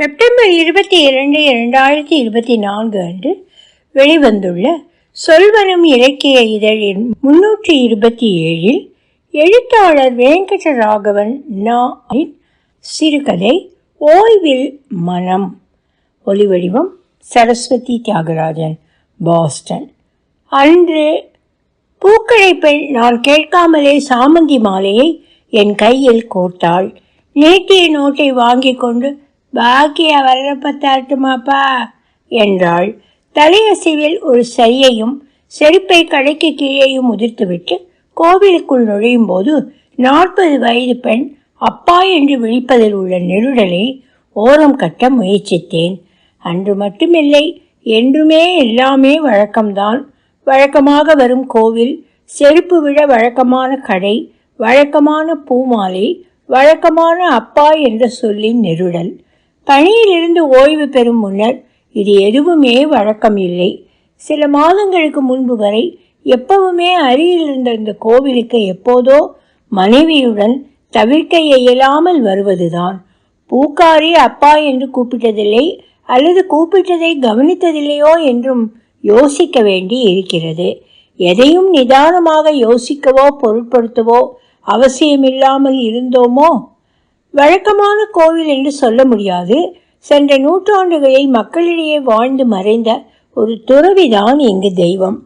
September 22, 2024 அன்று வெளிவந்துள்ள சொல்வனம் இலக்கிய இதழின் 327 எழுத்தாளர் வெங்கடராகவன் நாயின் சிறுகதை ஓய்வில் மனம். ஒலிவடிவம் சரஸ்வதி தியாகராஜன், பாஸ்டன். அன்று பூக்களை பெண் நான் கேட்காமலே சாமந்தி மாலையை என் கையில் கோர்த்தாள். நீட்டிய நோட்டை வாங்கி கொண்டு பாக்கிய வர்றப்ப தரட்டுமாப்பா என்றாள். தலையசைவில் ஒரு சரியையும் செருப்பை கடைக்கு கீழேயும் உதிர்த்துவிட்டு கோவிலுக்குள் நுழையும் போது 40 வயது பெண் அப்பா என்று விழிப்பதில் உள்ள நெருடலை ஓரம் கட்ட முயற்சித்தேன். அன்று மட்டுமில்லை, என்றுமே எல்லாமே வழக்கம்தான். வழக்கமாக வரும் கோவில், செருப்பு விட வழக்கமான கடை, வழக்கமான பூமாலை, வழக்கமான அப்பா என்ற சொல்லின் நெருடல். பணியிலிருந்து ஓய்வு பெறும் முன்னர் இது எதுவுமே வழக்கம் இல்லை. சில மாதங்களுக்கு முன்பு வரை எப்பவுமே அருகில் இருந்த இந்த கோவிலுக்கு எப்போதோ மனைவியுடன் தவிர்க்க இயலாமல் வருவதுதான். பூக்காரி அப்பா என்று கூப்பிட்டதில்லை, அல்லது கூப்பிட்டதை கவனித்ததில்லையோ என்றும் யோசிக்க வேண்டி இருக்கிறது. எதையும் நிதானமாக யோசிக்கவோ பொருட்படுத்தவோ அவசியமில்லாமல் இருந்தோமோ? வழக்கமான கோவில் என்று சொல்ல முடியாது. சென்ற நூற்றாண்டுகளில் மக்களிடையே வாழ்ந்து மறைந்த ஒரு துறவிதான் இங்கு தெய்வம்.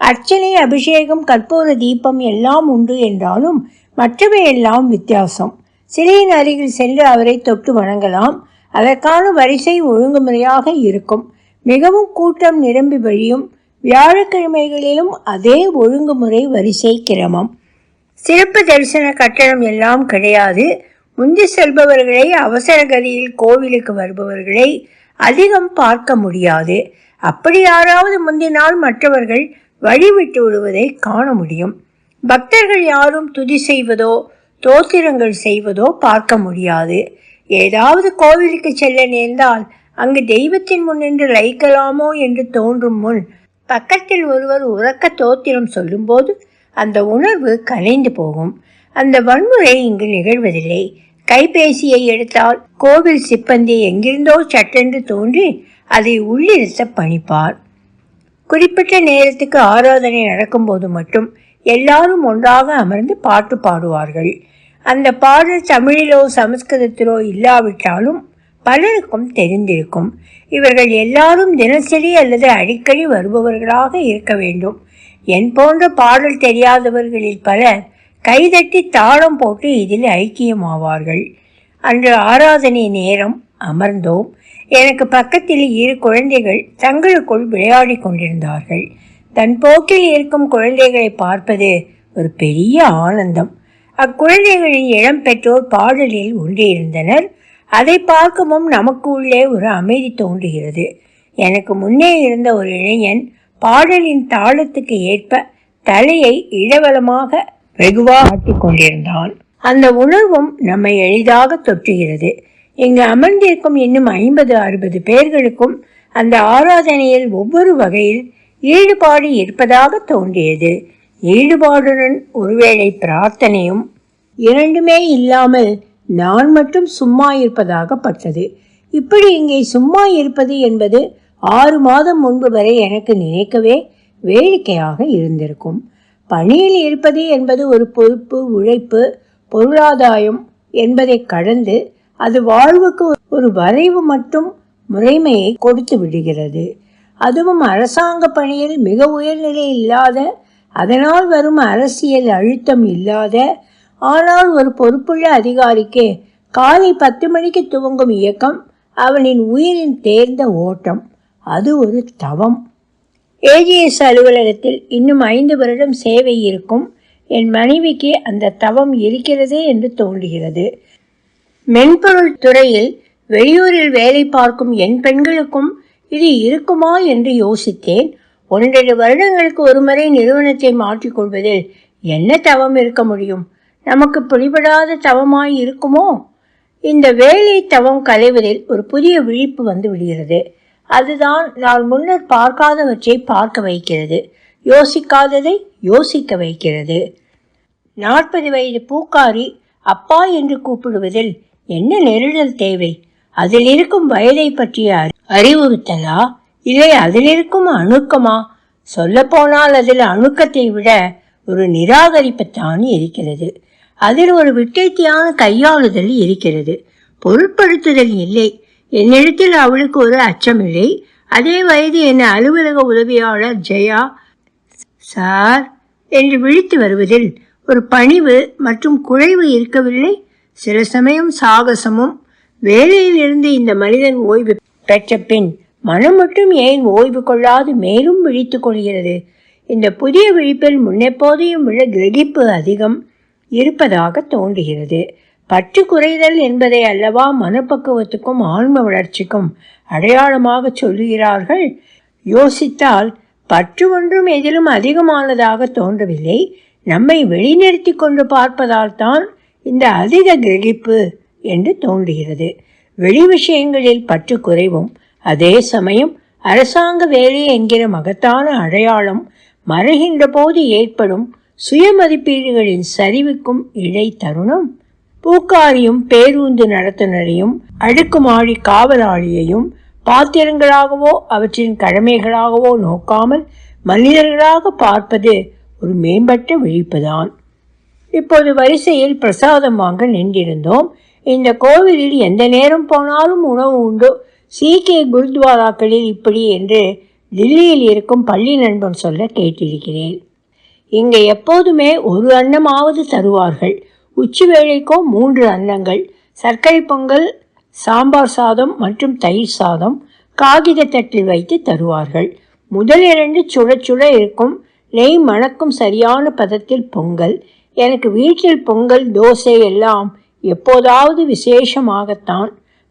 அர்ச்சனை, அபிஷேகம், கற்பூர தீபம் எல்லாம் உண்டு என்றாலும் மற்றவையெல்லாம் வித்தியாசம். சிலையின் அருகில் சென்று அவரை தொட்டு வணங்கலாம். அதற்கான வரிசை ஒழுங்குமுறையாக இருக்கும். மிகவும் கூட்டம் நிரம்பி வழியும் வியாழக்கிழமைகளிலும் அதே ஒழுங்குமுறை வரிசை கிரமம். சிறப்பு தரிசன கட்டணம் எல்லாம் கிடையாது. முந்தி செல்பவர்களை, அவசர கதியில் கோவிலுக்கு வருபவர்களை அதிகம் பார்க்க முடியாது. அப்படி யாராவது முந்தினால் மற்றவர்கள் வழிவிட்டு விடுவதை காண முடியும். பக்தர்கள் யாரும் துதி செய்வதோ தோத்திரங்கள் செய்வதோ பார்க்க முடியாது. ஏதாவது கோவிலுக்கு செல்ல நேர்ந்தால் அங்கு தெய்வத்தின் முன் நின்று லயிக்கலாமோ என்று தோன்றும் முன் பக்கத்தில் ஒருவர் உறக்க தோத்திரம் சொல்லும்போது அந்த உணர்வு கலைந்து போகும். அந்த வன்முறை இங்கு நிகழ்வதில்லை. கைபேசியை எடுத்தால் கோவில் சிப்பந்தி எங்கிருந்தோ சட்டென்று தோன்றி அதை உள்ளிருத்த பணிப்பார். குறிப்பிட்ட நேரத்துக்கு ஆராதனை நடக்கும்போது மட்டும் எல்லாரும் ஒன்றாக அமர்ந்து பாட்டு பாடுவார்கள். அந்த பாடல் தமிழிலோ சமஸ்கிருதத்திலோ இல்லாவிட்டாலும் பலருக்கும் தெரிந்திருக்கும். இவர்கள் எல்லாரும் தினசரி அல்லது அடிக்கடி வருபவர்களாக இருக்க வேண்டும். என் போன்ற பாடல் தெரியாதவர்களில் பலர் கைதட்டி தாளம் போட்டு இதில் ஐக்கியமாவார்கள். அன்று ஆராதனை நேரம் அமர்ந்தோம். எனக்கு பக்கத்தில் 2 குழந்தைகள் தங்களுக்குள் விளையாடி கொண்டிருந்தார்கள். தன் போக்கில் இருக்கும் குழந்தைகளை பார்ப்பது ஒரு பெரிய ஆனந்தம். அக்குழந்தைகளின் இளம் பெற்றோர் பாடலில் ஒன்றியிருந்தனர். அதை பார்க்கவும் நமக்கு உள்ளே ஒரு அமைதி தோன்றுகிறது. எனக்கு முன்னே இருந்த ஒரு இளைஞன் பாடலின் தாளத்துக்கு ஏற்ப தலையை இடவலமாக வெகுவாக ஆட்டிக் கொண்டிருந்தான். அந்த உணர்வும் நம்மை எளிதாக தொற்றுகிறது. இங்கு அமர்ந்திருக்கும் இன்னும் 50-60 பேர்களுக்கும் அந்த ஆராதனையில் ஒவ்வொரு வகையில் ஈடுபாடு இருப்பதாக தோன்றியது. ஈடுபாடுடன் ஒருவேளை பிரார்த்தனையும், இரண்டுமே இல்லாமல் நான் மட்டும் சும்மா இருப்பதாக பட்டது. இப்படி இங்கே சும்மா இருப்பது என்பது 6 மாதம் முன்பு வரை எனக்கு நினைக்கவே வேடிக்கையாக இருந்திருக்கும். பணியில் இருப்பது என்பது ஒரு பொறுப்பு, உழைப்பு, பொருளாதாயம் என்பதை கடந்து அது வாழ்வுக்கு ஒரு வரைவு மற்றும் முறைமையை கொடுத்து விடுகிறது. அதுவும் அரசாங்க பணியில் மிக உயர்நிலை இல்லாத, அதனால் வரும் அரசியல் அழுத்தம் இல்லாத, ஆனால் ஒரு பொறுப்புள்ள அதிகாரிக்கு காலை 10 மணிக்கு துவங்கும் இயக்கம் அவனின் உயிரின் தேர்ந்த ஓட்டம். அது ஒரு தவம். ஏஜிஎஸ் அலுவலகத்தில் இன்னும் 5 வருடம் சேவை இருக்கும். என் மனைவிக்கு அந்த தவம் இருக்கிறது என்று தோன்றுகிறது. மென்பொருள் துறையில் வெளியூரில் வேலை பார்க்கும் என் பெண்களுக்கும் இது இருக்குமா என்று யோசித்தேன். 1.5 வருடங்களுக்கு ஒரு முறை நிறுவனத்தை மாற்றிக்கொள்வதில் என்ன தவம் இருக்க முடியும்? நமக்கு பிடிபடாத தவமாய் இருக்குமோ? இந்த வேலை தவம் கலைவதில் ஒரு புதிய விழிப்பு வந்து விடுகிறது. அதுதான் நான் முன்னர் பார்க்காதவற்றை பார்க்க வைக்கிறது, யோசிக்காததை யோசிக்க வைக்கிறது. 40 வயது பூக்காரி அப்பா என்று கூப்பிடுவதில் என்ன நெருடல் தேவை? அதில் இருக்கும் வயதை பற்றிய அறிவுறுத்தலா, இல்லை அதில் இருக்கும் அணுக்கமா? சொல்ல போனால் அதில் அணுக்கத்தை விட ஒரு நிராகரிப்புத்தான் இருக்கிறது. அதில் ஒரு விட்டேத்தியான கையாளுதல் இருக்கிறது, பொருட்படுத்துதல் இல்லை. என்னிடத்தில் அவளுக்கு ஒரு அச்சமில்லை. அதே வயது என் அலுவலக உதவியாளர் ஜெயா சார் என்று விழித்து வருவதில் ஒரு பணிவு மற்றும் குழைவு இருக்கவில்லை. சில சமயம் சாகசமும். வேலையிலிருந்து இந்த மனிதன் ஓய்வு பெற்ற பின் மனம் மட்டும் ஏன் ஓய்வு கொள்ளாது மேலும் விழித்து கொள்கிறது? இந்த புதிய விழிப்பில் முன்னெப்போதையும் விட கிரகிப்பு அதிகம் இருப்பதாக தோன்றுகிறது. பற்று குறைதல் என்பதை அல்லவா மனப்பக்குவத்துக்கும் ஆன்ம வளர்ச்சிக்கும் அடையாளமாக சொல்லுகிறார்கள். யோசித்தால் பற்று ஒன்றும் எதிலும் அதிகமானதாக தோன்றவில்லை. நம்மை வெளிநிறுத்தி கொண்டு பார்ப்பதால் தான் இந்த அதிக கிரகிப்பு என்று தோன்றுகிறது. வெளி விஷயங்களில் பற்று குறைவும் அதே சமயம் அரசாங்க வேலை என்கிற மகத்தான அடையாளம் மறைகின்ற போது ஏற்படும் சுய மதிப்பீடுகளின் சரிவுக்கும் இடை தருணம். பூக்காரியும் பேருந்து நடத்துனரையும் அடுக்குமாடி காவலாளியையும் பாத்திரங்களாகவோ அவற்றின் கடமைகளாகவோ நோக்காமல் மனிதர்களாக பார்ப்பது ஒரு மேம்பட்ட விழிப்புதான். இப்போது வரிசையில் பிரசாதம் வாங்க நின்றிருந்தோம். இந்த கோவிலில் எந்த நேரம் போனாலும் உணவு உண்டு. சீக்கிய குருத்வாராக்களில் இப்படி என்று டில்லியில் இருக்கும் பள்ளி நண்பன் சொல்ல கேட்டிருக்கிறேன். இங்கே எப்போதுமே ஒரு அன்னமாவது தருவார்கள். உச்சி வேளைக்கோ 3 அன்னங்கள், சர்க்கரை பொங்கல், சாம்பார் சாதம் மற்றும் தயிர் சாதம் காகித தட்டில் வைத்து தருவார்கள். முதல் 2 சுட சுட இருக்கும். நெய் மணக்கும் சரியான பதத்தில் பொங்கல். எனக்கு வீட்டில் பொங்கல் தோசை எல்லாம் எப்போதாவது விசேஷமாகத்தான்.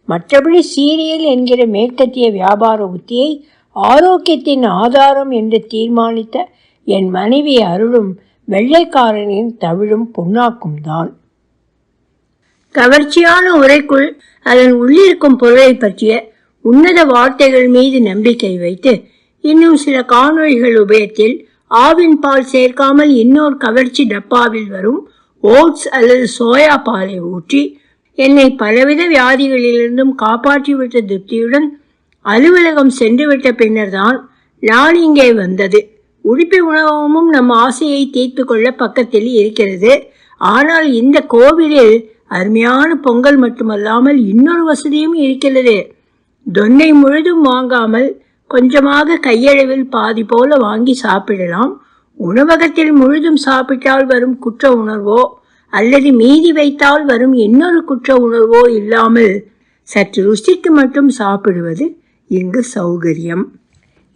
மற்றபடி சீரியல் என்கிற மேற்கத்திய வியாபார உத்தியை ஆரோக்கியத்தின் ஆதாரம் என்று தீர்மானித்த என் மனைவி அருளும் வெள்ளைக்காரனின் தவிழும் புண்ணாக்கும் தான். கவர்ச்சியான உரைக்குள் அதன் உள்ளிருக்கும் பொருளை பற்றிய உன்னத வார்த்தைகள் மீது நம்பிக்கை வைத்து இன்னும் சில காணொளிகள் உபயத்தில் ஆவின் பால் சேர்க்காமல் இன்னொரு கவர்ச்சி டப்பாவில் வரும் ஓட்ஸ் அல்லது சோயா பாலை ஊற்றி என்னை பலவித வியாதிகளிலிருந்தும் காப்பாற்றிவிட்ட திருப்தியுடன் அலுவலகம் சென்றுவிட்ட பின்னர் தான் நான் இங்கே வந்தது. உடுப்பி உணவகமும் நம் ஆசையை தீர்த்து கொள்ள பக்கத்தில் இருக்கிறது. ஆனால் இந்த கோவிலில் அருமையான பொங்கல் மட்டுமல்லாமல் இன்னொரு வசதியும் இருக்கிறது. தொன்னை முழுதும் வாங்காமல் கொஞ்சமாக கையளவில் பாதி போல வாங்கி சாப்பிடலாம். உணவகத்தில் முழுதும் சாப்பிட்டால் வரும் குற்ற உணர்வோ அல்லது மீதி வைத்தால் வரும் இன்னொரு குற்ற உணர்வோ இல்லாமல் சற்று ருசிக்கு மட்டும் சாப்பிடுவது இங்கு சௌகரியம்.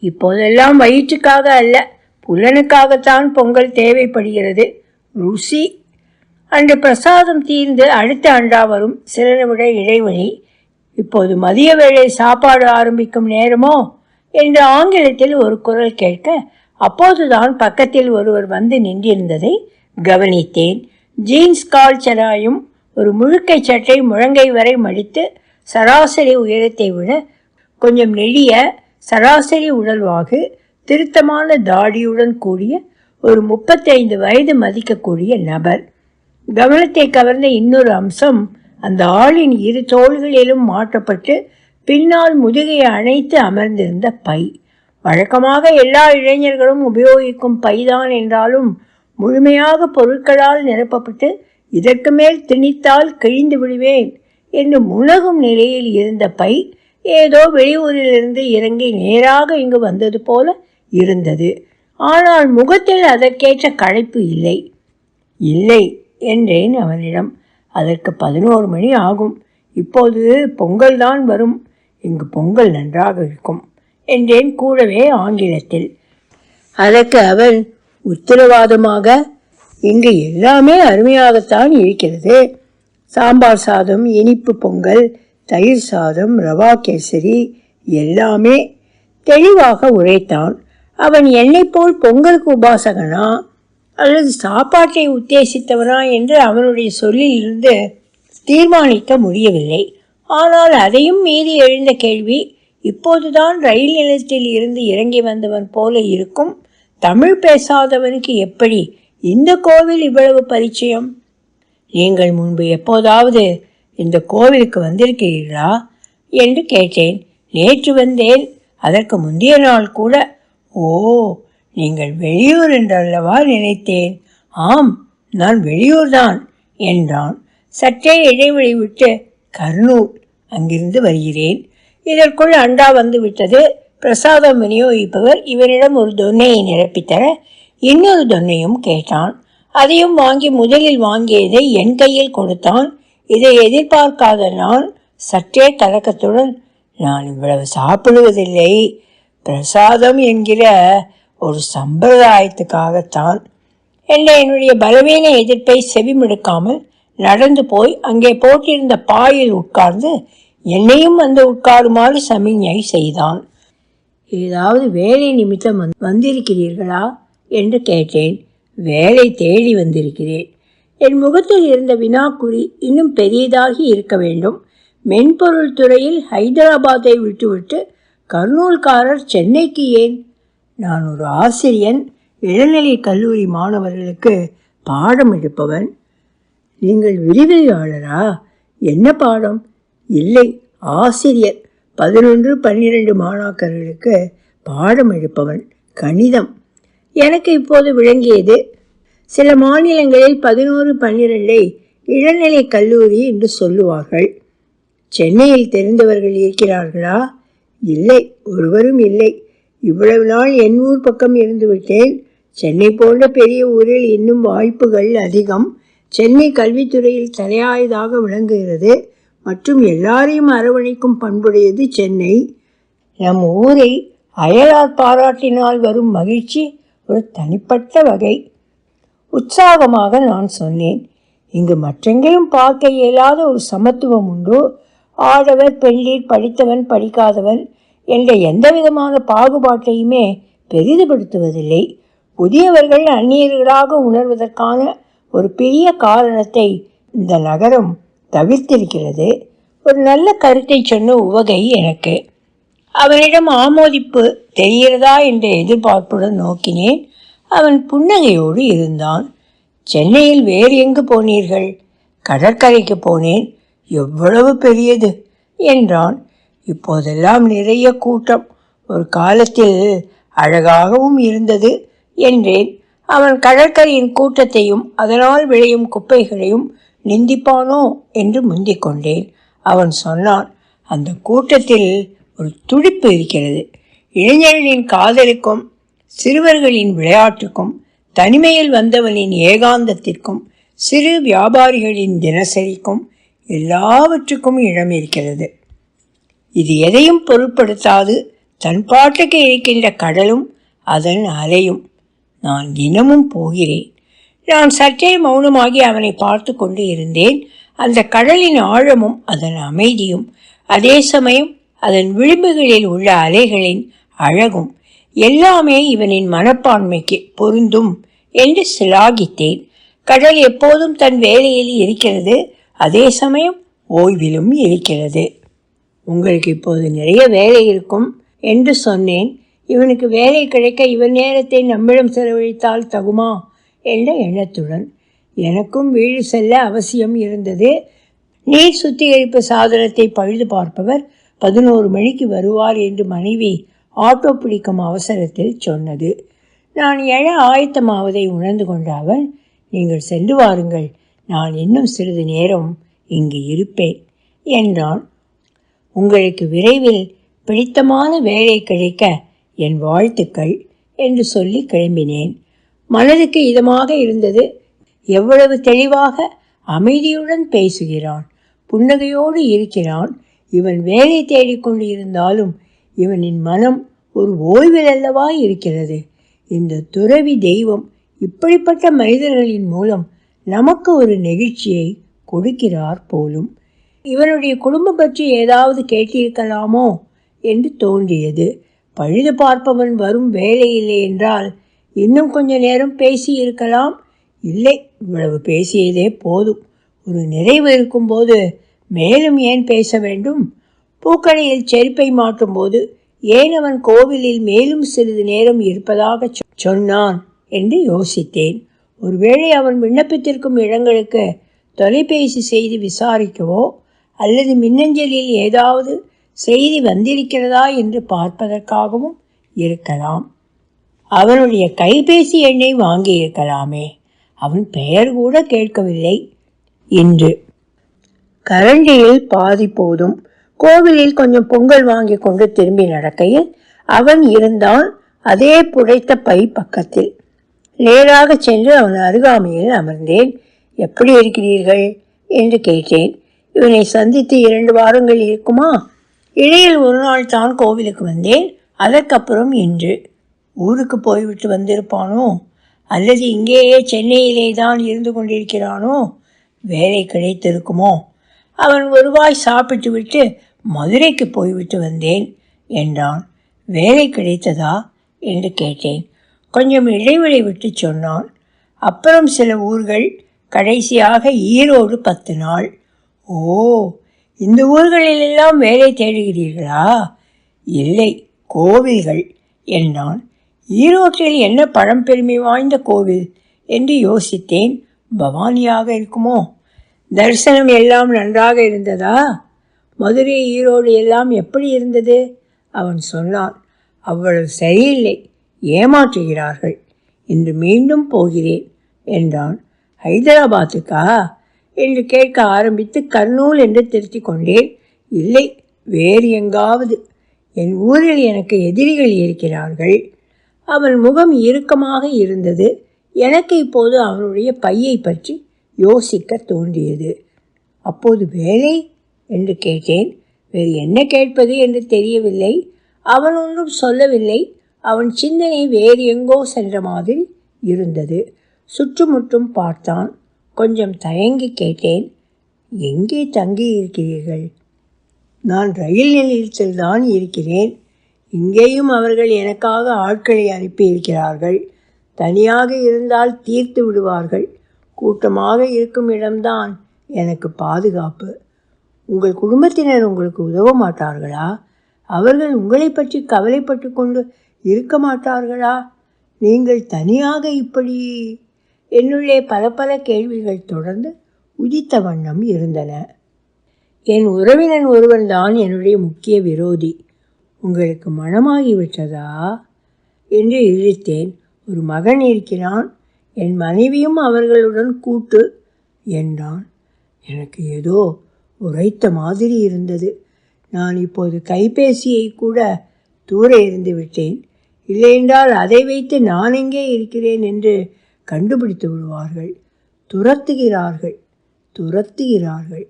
இப்போதெல்லாம் வயிற்றுக்காக அல்ல, புலனுக்காகத்தான் பொங்கல் தேவைப்படுகிறது. ருசி. அன்று பிரசாதம் தீர்ந்து அடுத்த அண்டா வரும் சில நிமிட இடைவெளி. இப்போது மதிய வேளை சாப்பாடு ஆரம்பிக்கும் நேரமோ என்று ஆங்கிலத்தில் ஒரு குரல் கேட்க, அப்போதுதான் பக்கத்தில் ஒருவர் வந்து நின்றிருந்ததை கவனித்தேன். ஜீன்ஸ் கால் சராயும் ஒரு முழுக்கை சட்டை முழங்கை வரை மடித்து சராசரி உயரத்தை விட கொஞ்சம் நெடிய சராசரி உடல்வாகு, திருத்தமான தாடியுடன் கூடிய ஒரு 35 வயது மதிக்கக்கூடிய நபர். கவனத்தை கவர்ந்த இன்னொரு அம்சம் அந்த ஆளின் 2 தோள்களிலும் மாற்றப்பட்டு பின்னால் முதுகையை அணைத்து அமர்ந்திருந்த பை. வழக்கமாக எல்லா இளைஞர்களும் உபயோகிக்கும் பைதான் என்றாலும் முழுமையாக பொருட்களால் நிரப்பப்பட்டு இதற்கு மேல் திணித்தால் கிழிந்து விடுவேன் என்று முனகும் நிலையில் இருந்த பை ஏதோ வெளியூரிலிருந்து இறங்கி நேராக இங்கு வந்தது போல இருந்தது. ஆனால் முகத்தில் அதற்கேற்ற களைப்பு இல்லை. இல்லை என்றேன் அவனிடம். அதற்கு 11 மணி ஆகும். இப்போது பொங்கல் தான் வரும். இங்கு பொங்கல் நன்றாக இருக்கும் என்றேன் கூடவே ஆங்கிலத்தில். அதற்கு அவன் உத்தரவாதமாக, இங்கு எல்லாமே அருமையாகத்தான் இருக்கிறது. சாம்பார் சாதம், இனிப்பு பொங்கல், தயிர் சாதம், ரவா கேசரி எல்லாமே தெளிவாக உரைத்தான். அவன் என்னை போல் பொங்கலுக்கு உபாசகனா அல்லது சாப்பாட்டை உத்தேசித்தவனா என்று அவனுடைய சொல்லில் இருந்து தீர்மானிக்க முடியவில்லை. ஆனால் அதையும் மீறி எழுந்த கேள்வி, இப்போதுதான் ரயில் நிலையத்தில் இருந்து இறங்கி வந்தவன் போல இருக்கும் தமிழ் பேசாதவனுக்கு எப்படி இந்த கோவில் இவ்வளவு பரிச்சயம்? நீங்கள் முன்பு எப்போதாவது இந்த கோவிலுக்கு வந்திருக்கிறீர்களா என்று கேட்டேன். நேற்று வந்தேன், அதற்கு முந்தைய நாள் கூட. ஓ, நீங்கள் வெளியூர் என்றல்லவா நினைத்தேன். ஆம், நான் வெளியூர்தான் என்றான். சற்றே இடைவெளி விட்டு, கர்னூல், அங்கிருந்து வருகிறேன். இதற்குள் அண்டா வந்து விட்டது. பிரசாதம் விநியோகிப்பவர் இவனிடம் ஒரு தொன்னையை நிரப்பித்தர இன்னொரு தொன்னையும் கேட்டான். அதையும் வாங்கி முதலில் வாங்கியதை என் கையில் கொடுத்தான். இதை எதிர்பார்க்காத நான் சற்றே கலக்கத்துடன், நான் இவ்வளவு சாப்பிடுவதில்லை, பிரசாதம் என்கிற ஒரு சம்பிரதாயத்துக்காகத்தான் என்ற என்னுடைய பலவீன எதிர்ப்பை செவிமடுக்காமல் நடந்து போய் அங்கே போட்டிருந்த பாயில் உட்கார்ந்து என்னையும் வந்து உட்காருமாறு சமிஞை செய்தான். ஏதாவது வேலை நிமித்தம் வந்திருக்கிறீர்களா என்று கேட்டேன். வேலை தேடி வந்திருக்கிறேன். என் முகத்தில் இருந்த வினாக்குறி இன்னும் பெரியதாகி இருக்க வேண்டும். மென்பொருள் துறையில் ஹைதராபாத்தை விட்டுவிட்டு கர்னூல்காரர் சென்னைக்கு ஏன்? நான் ஒரு ஆசிரியன், இளநிலை கல்லூரி மாணவர்களுக்கு பாடம் எடுப்பவன். நீங்கள் விரிவுரையாளரா? என்ன பாடம்? இல்லை, ஆசிரியர். 11, 12 மாணாக்கர்களுக்கு பாடம் எடுப்பவன், கணிதம். எனக்கு இப்போது விளங்கியது. சில மாநிலங்களில் 11, 12 இளநிலை கல்லூரி என்று சொல்லுவார்கள். சென்னையில் தெரிந்தவர்கள் இருக்கிறார்களா? இல்லை, ஒருவரும் இல்லை. இவ்வளவு நாள் என் ஊர் பக்கம் இருந்து விட்டேன். சென்னை போன்ற பெரிய ஊரில் இன்னும் வாய்ப்புகள் அதிகம். சென்னை கல்வித்துறையில் தலையாயதாக விளங்குகிறது மற்றும் எல்லாரையும் அரவணைக்கும் பண்புடையது சென்னை. நம் ஊரை அயலார் பாராட்டினால் வரும் மகிழ்ச்சி ஒரு தனிப்பட்ட வகை. உற்சாகமாக நான் சொன்னேன். இங்கு மற்றெங்கிலும் பார்க்க இயலாத ஒரு சமத்துவம் உண்டு. ஆடவர் பெண்டீர், படித்தவன் படிக்காதவன் என்ற எந்த விதமான பாகுபாட்டையுமே பெரிதுபடுத்துவதில்லை. புதியவர்கள் அந்நியர்களாக உணர்வதற்கான ஒரு பெரிய காரணத்தை இந்த நகரம் தவிர்த்திருக்கிறது. ஒரு நல்ல கருத்தை சொன்ன உவகை எனக்கு. அவனிடம் ஆமோதிப்பு தெரிகிறதா என்ற எதிர்பார்ப்புடன் நோக்கினேன். அவன் புன்னகையோடு இருந்தான். சென்னையில் வேறு எங்கு போனீர்கள்? கடற்கரைக்கு போனேன். எவ்வளவு பெரியது என்றான். இப்போதெல்லாம் நிறைய கூட்டம். ஒரு காலத்தில் அழகாகவும் இருந்தது என்றேன். அவன் கடற்கரையின் கூட்டத்தையும் அதனால் விளையும் குப்பைகளையும் நிந்திப்பானோ என்று முந்திக் கொண்டேன். அவன் சொன்னான், அந்த கூட்டத்தில் ஒரு துடிப்பு இருக்கிறது. இளைஞர்களின் காதலுக்கும் சிறுவர்களின் விளையாட்டுக்கும் தனிமையில் வந்தவனின் ஏகாந்தத்திற்கும் சிறு வியாபாரிகளின் தினசரிக்கும் எல்லாவற்றுக்கும் இடம் இருக்கிறது. இது எதையும் பொருட்படுத்தாது தன் பாட்டுக்கு இருக்கின்ற கடலும் அதன் அலையும். நான் தினமும் போகிறேன். நான் சற்றே மௌனமாகி அவனை பார்த்து கொண்டு இருந்தேன். அந்த கடலின் ஆழமும் அதன் அமைதியும் அதே சமயம் அதன் விளிம்புகளில் உள்ள அலைகளின் அழகும் எல்லாமே இவனின் மனப்பான்மைக்கு பொருந்தும் என்று சிலாகித்தேன். கடல் எப்போதும் தன் வேலையில் இருக்கிறது, அதே சமயம் ஓய்விலும் இருக்கிறது. உங்களுக்கு இப்போது நிறைய வேலை இருக்கும் என்று சொன்னேன். இவனுக்கு வேலை கிடைக்க இவன் நேரத்தை நம்மிடம் செலவழித்தால் தகுமா என்ற எண்ணத்துடன். எனக்கும் வீடு செல்ல அவசியம் இருந்தது. நீர் சுத்திகரிப்பு சாதனத்தை பழுது பார்ப்பவர் 11 மணிக்கு வருவார் என்று மனைவி ஆட்டோ பிடிக்கும் அவசரத்தில் சொன்னது. நான் எழ ஆயத்தமாவதை உணர்ந்து கொண்ட அவன், நீங்கள் சென்று வாருங்கள், நான் இன்னும் சிறிது நேரம் இங்கு இருப்பேன் என்றான். உங்களுக்கு விரைவில் பிடித்தமான வேலை கிடைக்க என் வாழ்த்துக்கள் என்று சொல்லி கிளம்பினேன். மனதுக்கு இதமாக இருந்தது. எவ்வளவு தெளிவாக அமைதியுடன் பேசுகிறான், புன்னகையோடு இருக்கிறான். இவன் வேலை தேடிக்கொண்டு இருந்தாலும் இவனின் மனம் ஒரு ஓய்வில் அல்லவா இருக்கிறது. இந்த துறவி தெய்வம் இப்படிப்பட்ட மனிதர்களின் மூலம் நமக்கு ஒரு நெகிழ்ச்சியை கொடுக்கிறார் போலும். இவனுடைய குடும்பம் பற்றி ஏதாவது கேட்டிருக்கலாமோ என்று தோன்றியது. பழுது பார்ப்பவன் வரும் வேலை இல்லை என்றால் இன்னும் கொஞ்ச நேரம் பேசி இருக்கலாம். இல்லை, இவ்வளவு பேசியதே போதும். ஒரு நிறைவு இருக்கும்போது மேலும் ஏன் பேச வேண்டும்? பூக்கடையில் செருப்பை மாட்டும் போது ஏன் அவன் கோவிலில் மேலும் சிறிது நேரம் இருப்பதாக சொன்னான் என்று யோசித்தேன். ஒருவேளை அவன் விண்ணப்பித்திருக்கும் இடங்களுக்கு தொலைபேசி செய்து விசாரிக்கவோ அல்லது மின்னஞ்சலில் ஏதாவது செய்தி வந்திருக்கிறதா என்று பார்ப்பதற்காகவும் இருக்கலாம். அவனுடைய கைபேசி எண்ணை வாங்கியிருக்கலாமே. அவன் பெயர் கூட கேட்கவில்லை. இன்று கரண்டியில் பாதி போதும். கோவிலில் கொஞ்சம் பொங்கல் வாங்கி கொண்டு திரும்பி நடக்கையில் அவன் இருந்தான் அதே புடைத்த பை பக்கத்தில். நேராக சென்று அவன் அருகாமையில் அமர்ந்தேன். எப்படி இருக்கிறீர்கள் என்று கேட்டேன். இவனை சந்தித்து 2 வாரங்கள் இருக்குமா? இடையில் ஒரு நாள் தான் கோவிலுக்கு வந்தேன். அதற்கப்புறம் இன்று. ஊருக்கு போய்விட்டு வந்திருப்பானோ, அல்லது இங்கேயே சென்னையிலே தான் இருந்து கொண்டிருக்கிறானோ? வேலை கிடைத்திருக்குமோ? அவன் ஒருவாய் சாப்பிட்டு விட்டு மதுரைக்கு போய்விட்டு வந்தேன் என்றான். வேலை கிடைத்ததா என்று கேட்டேன். கொஞ்சம் இடைவெளி விட்டு சொன்னான். அப்புறம் சில ஊர்கள், கடைசியாக ஈரோடு 10 நாள். ஓ, இந்த ஊர்களிலெல்லாம் வேலை தேடுகிறீர்களா? இல்லை, கோவில்கள் என்றான். ஈரோட்டில் என்ன பழம்பெருமை வாய்ந்த கோவில் என்று யோசித்தேன். பவானியாக இருக்குமோ? தரிசனம் எல்லாம் நன்றாக இருந்ததா? மதுரை, ஈரோடு எல்லாம் எப்படி இருந்தது? அவன் சொன்னான். அவ்வளவு சரியில்லை, ஏமாற்றுகிறார்கள். இன்று மீண்டும் போகிறேன் என்றான். ஹைதராபாத்துக்கா என்று கேட்க ஆரம்பித்து கர்னூல் என்று திருத்தி கொண்டேன். இல்லை, வேறு எங்காவது. என் ஊரில் எனக்கு எதிரிகள் இருக்கிறார்கள். அவன் முகம் இறுக்கமாக இருந்தது. எனக்கு இப்போது அவனுடைய பையை பற்றி யோசிக்க தோன்றியது. அப்போது வேலை என்று கேட்டேன். வேறு என்ன கேட்பது என்று தெரியவில்லை. அவன் ஒன்றும் சொல்லவில்லை. அவன் சிந்தனை வேறு எங்கோ சென்ற மாதிரி இருந்தது. சுற்றுமுற்றும் பார்த்தான். கொஞ்சம் தயங்கி கேட்டேன். எங்கே தங்கி இருக்கிறீர்கள்? நான் ரயில் நிலையத்தில் தான் இருக்கிறேன். இங்கேயும் அவர்கள் எனக்காக ஆட்களை அனுப்பியிருக்கிறார்கள். தனியாக இருந்தால் தீர்த்து விடுவார்கள். கூட்டமாக இருக்கும் இடம்தான் எனக்கு பாதுகாப்பு. உங்கள் குடும்பத்தினர் உங்களுக்கு உதவ மாட்டார்களா? அவர்கள் உங்களை பற்றி கவலைப்பட்டு கொண்டு இருக்க மாட்டார்களா? நீங்கள் தனியாக இப்படி? என்னுள்ளே பல பல கேள்விகள் தொடர்ந்து உதித்த வண்ணம் இருந்தன. என் உறவினன் ஒருவன் தான் என்னுடைய முக்கிய விரோதி. உங்களுக்கு மனமாகிவிட்டதா என்று இழுத்தேன். ஒரு மகன் இருக்கிறான். என் மனைவியும் அவர்களுடன் கூட்டு என்றான். எனக்கு ஏதோ உரைத்த மாதிரி இருந்தது. நான் இப்போது கைபேசியை கூட தூர எறிந்து விட்டேன். இல்லையென்றால் அதை வைத்து நான் எங்கே இருக்கிறேன் என்று கண்டுபிடித்து விடுவார்கள். துரத்துகிறார்கள்.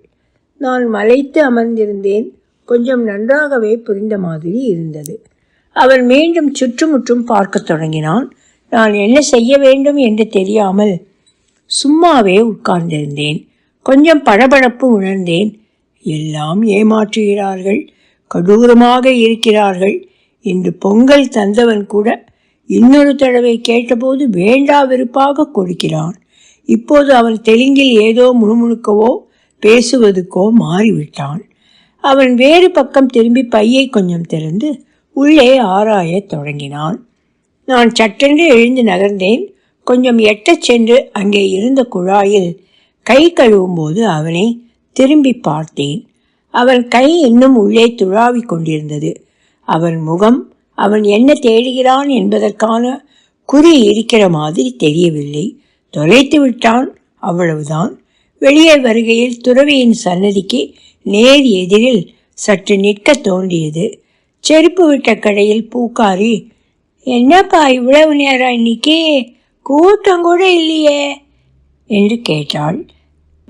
நான் மலைத்து அமர்ந்திருந்தேன். கொஞ்சம் நன்றாகவே புரிந்த மாதிரி இருந்தது. அவன் மீண்டும் சுற்றுமுற்றும் பார்க்க தொடங்கினான். நான் என்ன செய்ய வேண்டும் என்று தெரியாமல் சும்மாவே உட்கார்ந்திருந்தேன். கொஞ்சம் படபடப்பு உணர்ந்தேன். எல்லாம் ஏமாற்றுகிறார்கள், கடூரமாக இருக்கிறார்கள். இன்று பொங்கல் தந்தவன் கூட இன்னொரு தடவை கேட்டபோது வேண்டா வெறுப்பாக கொடுக்கிறான். இப்போது அவன் தெலுங்கில் ஏதோ முணுமுணுக்கவோ பேசுவதுக்கோ மாறிவிட்டான். அவன் வேறு பக்கம் திரும்பி பையை கொஞ்சம் திறந்து உள்ளே ஆராயத் தொடங்கினான். நான் சட்டென்று எழுந்து நகர்ந்தேன். கொஞ்சம் எட்டச் சென்று அங்கே இருந்த குழாயில் கை கழுவும் போது அவனை திரும்பி பார்த்தேன். அவன் கை இன்னும் உள்ளே துழாவி கொண்டிருந்தது. அவன் முகம் அவன் என்ன தேடுகிறான் என்பதற்கான குறி இருக்கிற மாதிரி தெரியவில்லை. தொலைத்து விட்டான், அவ்வளவுதான். வெளியே வருகையில் துறவியின் சன்னதிக்கு நேர் எதிரில் சற்று நிற்க தோன்றியது. செருப்பு விட்ட கடையில் பூக்காரி, என்னப்பா இவ்வளவு நேரம் இன்னைக்கு? கூட்டம் கூட இல்லையே என்று கேட்டாள்.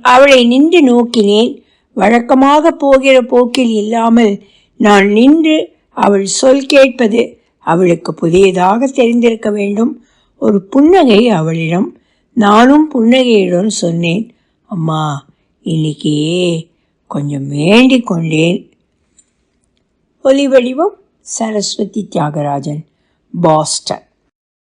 அவளை நின்று நோக்கினேன். வழக்கமாக போகிற போக்கில் இல்லாமல் நான் நின்று அவள் சொல் கேட்பது அவளுக்கு புதியதாக தெரிந்திருக்க வேண்டும். ஒரு புன்னகை அவளிடம். நானும் புன்னகையுடன் சொன்னேன், அம்மா இன்னைக்கு கொஞ்சம் வேண்டிக் கொண்டேன். ஒலி வடிவம் சரஸ்வதி தியாகராஜன், பாஸ்டன்.